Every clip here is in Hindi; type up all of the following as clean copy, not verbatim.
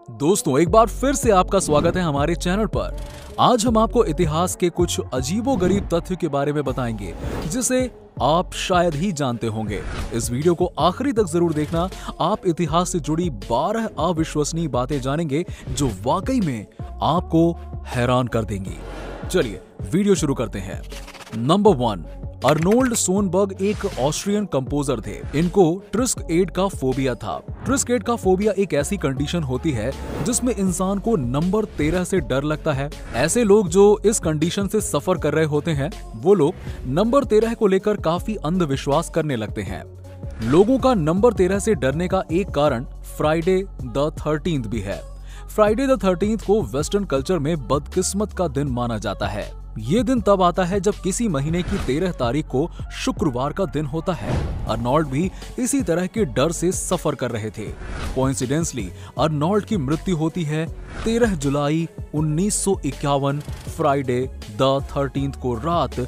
दोस्तों, एक बार फिर से आपका स्वागत है हमारे चैनल पर। आज हम आपको इतिहास के कुछ अजीबोगरीब तथ्य के बारे में बताएंगे जिसे आप शायद ही जानते होंगे। इस वीडियो को आखिरी तक जरूर देखना। आप इतिहास से जुड़ी 12 अविश्वसनीय बातें जानेंगे जो वाकई में आपको हैरान कर देंगी। चलिए वीडियो शुरू करते हैं। नंबर 1, अर्नोल्ड सोनबर्ग एक ऑस्ट्रियन कंपोजर थे। इनको ट्रिस्क एड का फोबिया था। ट्रिस्क एड का फोबिया एक ऐसी कंडीशन होती है जिसमें इंसान को नंबर 13 से डर लगता है। ऐसे लोग जो इस कंडीशन से सफर कर रहे होते हैं, वो लोग नंबर 13 को लेकर काफी अंधविश्वास करने लगते हैं। लोगों का नंबर 13 से डरने का एक कारण फ्राइडे द 13th भी है। फ्राइडे द 13th को वेस्टर्न कल्चर में बदकिस्मत का दिन माना जाता है। ये दिन तब आता है जब किसी महीने की 13 तारीख को शुक्रवार का दिन होता है। अर्नोल्ड भी इसी तरह के डर से सफर कर रहे थे। कोइंसिडेंसली अर्नोल्ड की मृत्यु होती है 13 जुलाई 1951 फ्राइडे द 13th को रात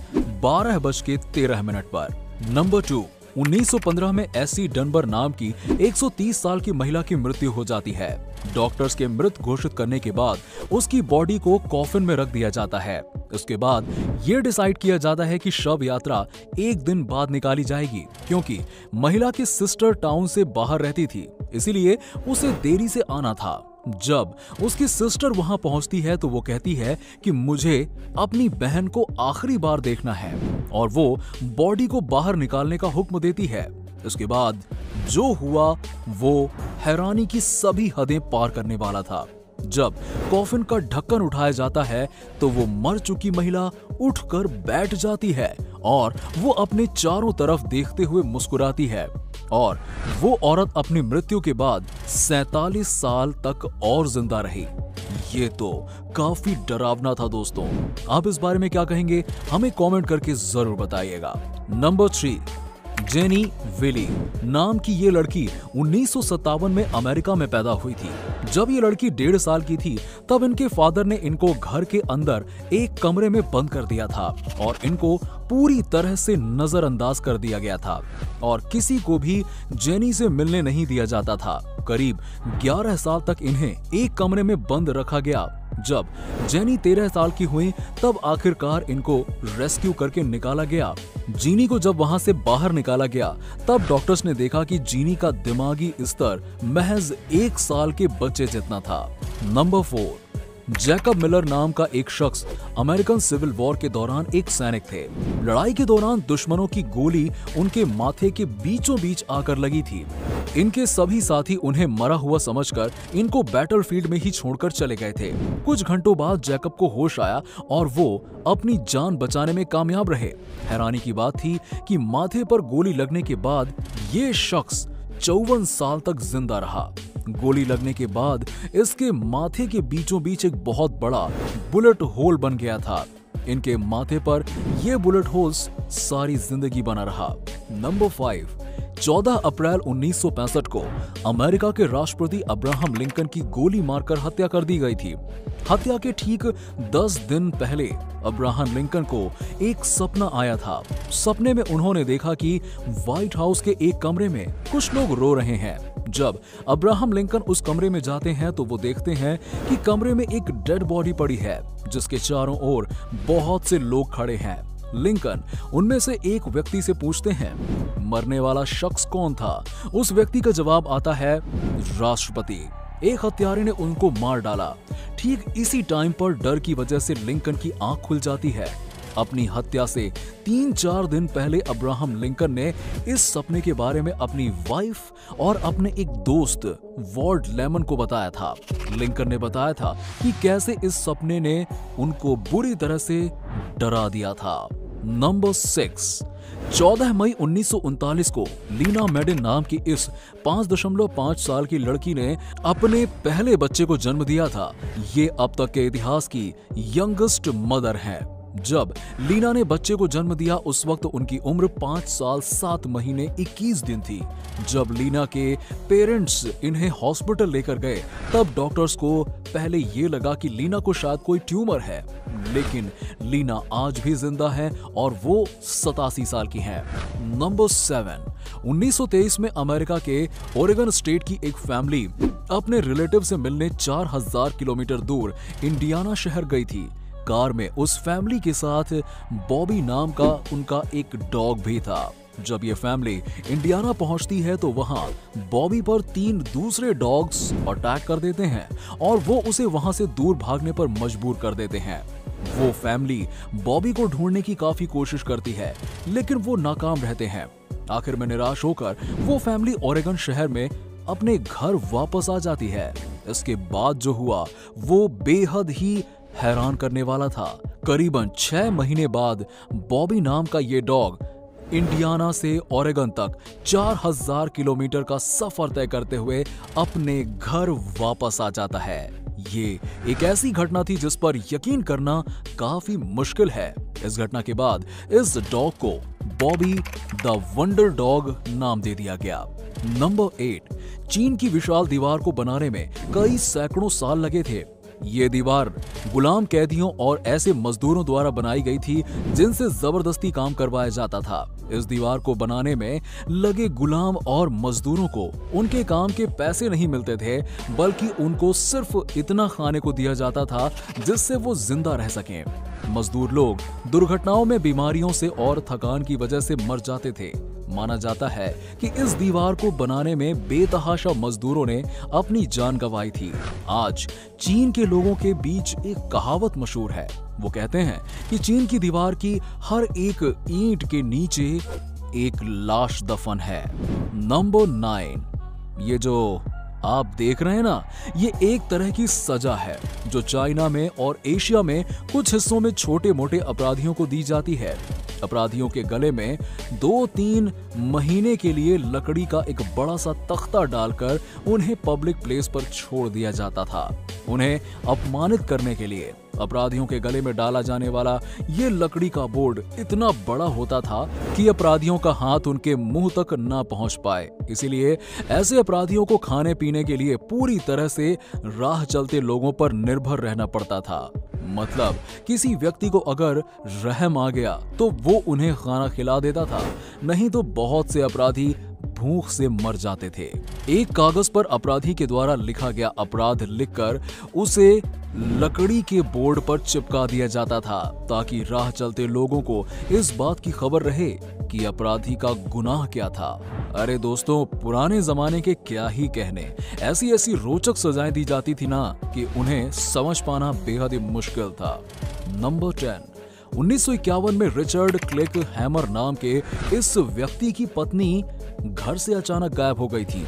12:13 पर। नंबर 2, 1915 में एसी डनबर नाम की 130 साल की महिला की मृत्यु हो जाती है। डॉक्टर्स के मृत घोषित करने के बाद उसकी बॉडी को कॉफिन में रख दिया जाता है। उसके बाद यह डिसाइड किया जाता है कि शव यात्रा एक दिन बाद निकाली जाएगी, क्योंकि महिला की सिस्टर टाउन से बाहर रहती थी, इसीलिए उसे देरी से आना था। जब उसकी सिस्टर वहां पहुंचती है तो वो कहती है कि मुझे अपनी बहन को आखिरी बार देखना है, और वो बॉडी को बाहर निकालने का हुक्म देती है। इसके बाद जो हुआ वो हैरानी की सभी हदें पार करने वाला था। जब कॉफिन का ढक्कन उठाया जाता है तो वो मर चुकी महिला उठकर बैठ जाती है और वो अपने चारों तरफ देखते हुए मुस्कुराती है, और वो औरत अपनी मृत्यु के बाद 47 साल तक और जिंदा रही। ये तो काफी डरावना था दोस्तों। आप इस बारे में क्या कहेंगे, हमें कमेंट करके जरूर बताइएगा। नंबर 3, जेनी विली नाम की ये लड़की 1957 में अमेरिका में पैदा हुई थी। जब ये लड़की 1.5 साल की थी तब इनके फादर ने इनको घर के अंदर एक कमरे में बंद कर दिया था और इनको पूरी तरह से नजरअंदाज कर दिया गया था और किसी को भी जेनी से मिलने नहीं दिया जाता था। करीब 11 साल तक इन्हें एक कमरे में बंद रखा गया। जब जेनी 13 साल की हुई तब आखिरकार इनको रेस्क्यू करके निकाला गया। जीनी को जब वहां से बाहर निकाला गया तब डॉक्टर्स ने देखा कि जीनी का दिमागी स्तर महज 1 साल के बच्चे जितना था। नंबर 4, जैकब मिलर नाम का एक शख्स अमेरिकन सिविल वॉर के दौरान एक सैनिक थे। लड़ाई के दौरान दुश्मनों की गोली उनके माथे के बीचों बीच आकर लगी थी। इनके सभी साथी उन्हें मरा हुआ समझकर इनको बैटलफील्ड में ही छोड़कर चले गए थे। कुछ घंटों बाद जैकब को होश आया और वो अपनी जान बचाने में कामयाब रहे। हैरानी की बात थी कि माथे पर गोली लगने के बाद ये शख्स 54 साल तक जिंदा रहा। गोली लगने के बाद इसके माथे के बीचों बीच एक बहुत बड़ा बुलेट होल बन गया था। इनके माथे पर यह बुलेट होल्स सारी जिंदगी बना रहा। नंबर 5, 14 अप्रैल 1965 को अमेरिका के राष्ट्रपति अब्राहम लिंकन की गोली मारकर हत्या कर दी गई थी। हत्या के ठीक 10 दिन पहले अब्राहम लिंकन को एक सपना आया था। सपने में उन्होंने देखा कि व्हाइट हाउस के एक कमरे में कुछ लोग रो रहे हैं। जब अब्राहम लिंकन उस कमरे में जाते हैं तो वो देखते हैं कि कमरे में एक डेड बॉडी पड़ी है जिसके चारों ओर बहुत से लोग खड़े हैं। लिंकन उनमें से एक व्यक्ति से पूछते हैं, मरने वाला शख्स कौन था? उस व्यक्ति का जवाब आता है, राष्ट्रपति। एक हत्यारे ने उनको मार डाला। ठीक इसी टाइम पर डर की वजह से लिंकन की आंख खुल जाती है। अपनी हत्या से 3-4 दिन पहले अब्राहम लिंकन ने इस सपने के बारे में अपनी वाइफ और अपने एक दोस्त वॉर्ड लेमन को बताया था। लिंकन ने बताया था कि कैसे इस सपने ने उनको बुरी तरह से डरा दिया था। नंबर 6, 14 मई 1939 को लीना मेडिन नाम की इस 5.5 साल की लड़की ने अपने पहले बच्चे को जन्म दिया था। ये अब तक के इतिहास की यंगेस्ट मदर हैं। जब लीना ने बच्चे को जन्म दिया उस वक्त उनकी उम्र 5 साल 7 महीने 21 दिन थी। जब लीना के पेरेंट्स इन्हें हॉस्पिटल लेकर गए तब डॉक्टर्स को पहले ये लगा कि लीना को शायद कोई ट्यूमर है, लेकिन लीना आज भी जिंदा है और वो 87 साल की है। नंबर 7, 1923 में अमेरिका के ओरेगन स्टेट की एक फैमिली अपने रिलेटिव से मिलने 4000 किलोमीटर दूर इंडियाना शहर गई थी। कार में उस फैमिली के साथ बॉबी नाम का उनका एक डॉग भी था। जब ये फैमिली इंडियाना पहुंचती है तो वहां बॉबी पर 3 दूसरे डॉग्स अटैक कर देते हैं और वो उसे वहां से दूर भागने पर मजबूर कर देते हैं। वो फैमिली बॉबी को ढूंढने की काफी कोशिश करती है, लेकिन वो नाकाम रहते हैं। आखिर में निराश होकर वो फैमिली ओरेगन शहर में अपने घर वापस आ जाती है। इसके बाद जो हुआ वो बेहद ही हैरान करने वाला था। करीबन 6 महीने बाद बॉबी नाम का ये डॉग इंडियाना से ओरेगन तक 4000 किलोमीटर का सफर तय करते हुए अपने घर वापस आ जाता है। ये एक ऐसी घटना थी जिस पर यकीन करना काफी मुश्किल है। इस घटना के बाद इस डॉग को बॉबी द वंडर डॉग नाम दे दिया गया। नंबर 8, चीन की विशाल दीवार को बनाने में कई सैकड़ों साल लगे थे। ये दीवार गुलाम कैदियों और ऐसे मजदूरों द्वारा बनाई गई थी जिनसे जबरदस्ती काम करवाया जाता था। इस दीवार को बनाने में लगे गुलाम और मजदूरों को उनके काम के पैसे नहीं मिलते थे, बल्कि उनको सिर्फ इतना खाने को दिया जाता था जिससे वो जिंदा रह सकें। मजदूर लोग दुर्घटनाओं में, बीमारियों से और थकान की वजह से मर जाते थे। माना जाता है कि इस दीवार को बनाने में बेतहाशा मजदूरों ने अपनी जान गंवाई थी। आज चीन के लोगों के बीच एक कहावत मशहूर है। वो कहते हैं कि चीन की दीवार की हर एक ईंट के नीचे एक लाश दफन है। नंबर 9, ये जो आप देख रहे हैं ना, ये एक तरह की सजा है जो चाइना में और एशिया में कुछ हिस्सों में छोटे मोटे अपराधियों को दी जाती है। अपराधियों के गले में 2-3 महीने के लिए लकड़ी का एक बड़ा सा तख्ता डालकर उन्हें पब्लिक प्लेस पर छोड़ दिया जाता था। उन्हें अपमानित करने के लिए अपराधियों के गले में डाला जाने वाला ये लकड़ी का बोर्ड इतना बड़ा होता था कि अपराधियों का हाथ उनके मुंह तक ना पहुंच पाए। इसीलिए ऐसे अपराधियों को खाने पीने के लिए पूरी तरह से राह चलते लोगों पर निर्भर रहना पड़ता था। मतलब किसी व्यक्ति को अगर रहम आ गया तो वो उन्हें खाना खिला देता था, नहीं तो बहुत से अपराधी भूख से मर जाते थे। एक कागज पर अपराधी के द्वारा लिखा गया अपराध लिखकर उसे लकड़ी के बोर्ड पर चिपका दिया जाता था ताकि राह चलते लोगों को इस बात की खबर रहे कि अपराधी का गुनाह क्या था। अरे दोस्तों, पुराने जमाने के क्या ही कहने, ऐसी ऐसी रोचक सजाएं दी जाती थी ना कि उन्हें समझ पाना बेहद ही मुश्किल था। नंबर 10, 1951 में रिचर्ड क्लिक हैमर नाम के इस व्यक्ति की पत्नी घर से अचानक गायब हो गई थी।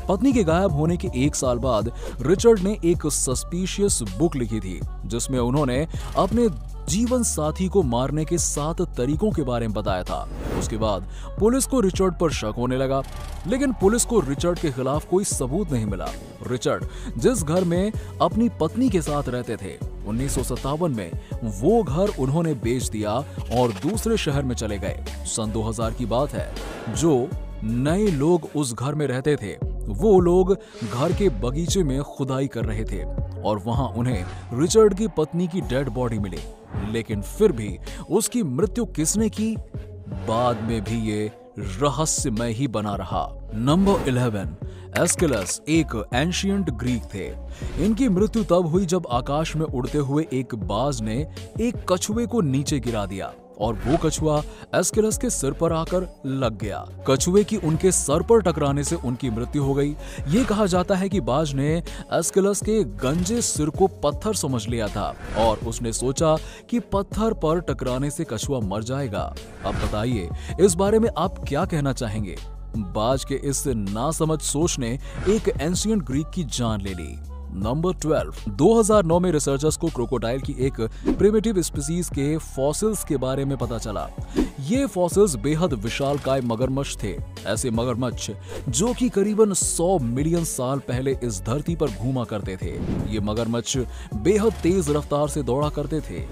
पत्नी के गायब होने के 1 साल बाद रिचर्ड ने एक सस्पिशियस बुक लिखी थी जिसमें उन्होंने अपने जीवन साथी को मारने के 7 तरीकों के बारे में बताया था। उसके बाद पुलिस को रिचर्ड पर शक होने लगा, लेकिन पुलिस को रिचर्ड के खिलाफ कोई सबूत नहीं मिला। रिचर्ड जिस घर में अपनी पत्नी के साथ रहते थे, 1957 में वो घर उन्होंने बेच दिया और दूसरे शहर में चले गए। सन 2000 की बात है। जो नए लोग उस घर में रहते थे वो लोग घर के बगीचे में खुदाई कर रहे थे और वहां उन्हें रिचर्ड की पत्नी की डेड बॉडी मिली, लेकिन फिर भी उसकी मृत्यु किसने की, बाद में भी ये रहस्यमय ही बना रहा। नंबर 11, एस्किलस एक एंशिएंट ग्रीक थे। इनकी मृत्यु तब हुई जब आकाश में उड़ते हुए एक बाज ने एक कछुए को नीचे गिरा दिया और वो कछुआ एस्किलस के सिर पर आकर लग गया। कछुए की उनके सर पर टकराने से उनकी मृत्यु हो गई। ये कहा जाता है कि बाज ने एस्किलस के गंजे सिर को पत्थर समझ लिया था और उसने सोचा कि पत्थर पर टकराने से कछुआ मर जाएगा। अब बताइए, इस बारे में आप क्या कहना चाहेंगे? बाज के इस नासमझ सोच ने एक एंशिएंट ग्रीक की जान ले ली। नंबर 12, 2009 में रिसर्चर्स को क्रोकोडाइल की एक प्रिमिटिव स्पीसीज के फॉसिल्स के बारे में पता चला। ये फॉसिल्स बेहद विशालकाय मगरमच्छ थे, ऐसे मगरमच्छ जो कि करीबन 100 मिलियन साल पहले इस धरती पर घूमा करते थे। ये मगरमच्छ बेहद तेज रफ्तार से दौड़ा करते थे।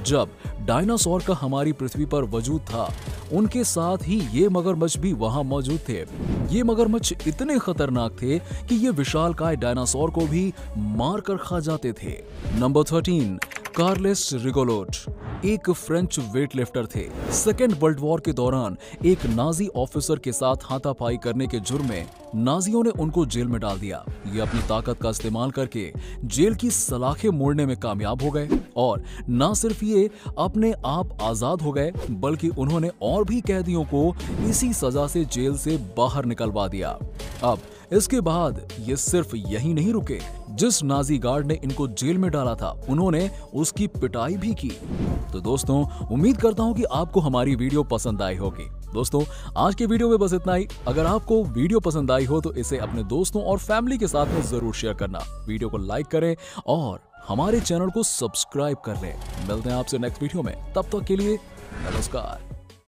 जब डायनासोर का हमारी पृथ्वी पर वजूद था, उनके साथ ही ये मगरमच्छ भी वहां मौजूद थे। ये मगरमच्छ इतने खतरनाक थे कि ये विशालकाय डायनासोर को भी मार कर खा जाते थे। नंबर 13, कार्लेस रिगोलोट एक फ्रेंच वेटलिफ्टर थे। सेकेंड वर्ल्ड वॉर के दौरान एक नाजी ऑफिसर के साथ हाथापाई करने के जुर्म में नाजियों ने उनको जेल में डाल दिया। ये अपनी ताकत का इस्तेमाल करके जेल की सलाखें मोड़ने में कामयाब हो गए और न सिर्फ ये अपने आप आजाद हो गए, बल्कि उन्होंने और भी कैदियों को इसी सजा से जेल से बाहर निकलवा दिया। अब इसके बाद ये सिर्फ यही नहीं रुके, जिस नाजी गार्ड ने इनको जेल में डाला था उन्होंने उसकी पिटाई भी की। तो दोस्तों, उम्मीद करता हूं कि आपको हमारी वीडियो पसंद आई होगी। दोस्तों, आज के वीडियो में बस इतना ही। अगर आपको वीडियो पसंद आई हो तो इसे अपने दोस्तों और फैमिली के साथ में जरूर शेयर करना। वीडियो को लाइक करें और हमारे चैनल को सब्सक्राइब कर लें। मिलते हैं आपसे नेक्स्ट वीडियो में, तब तक के लिए नमस्कार।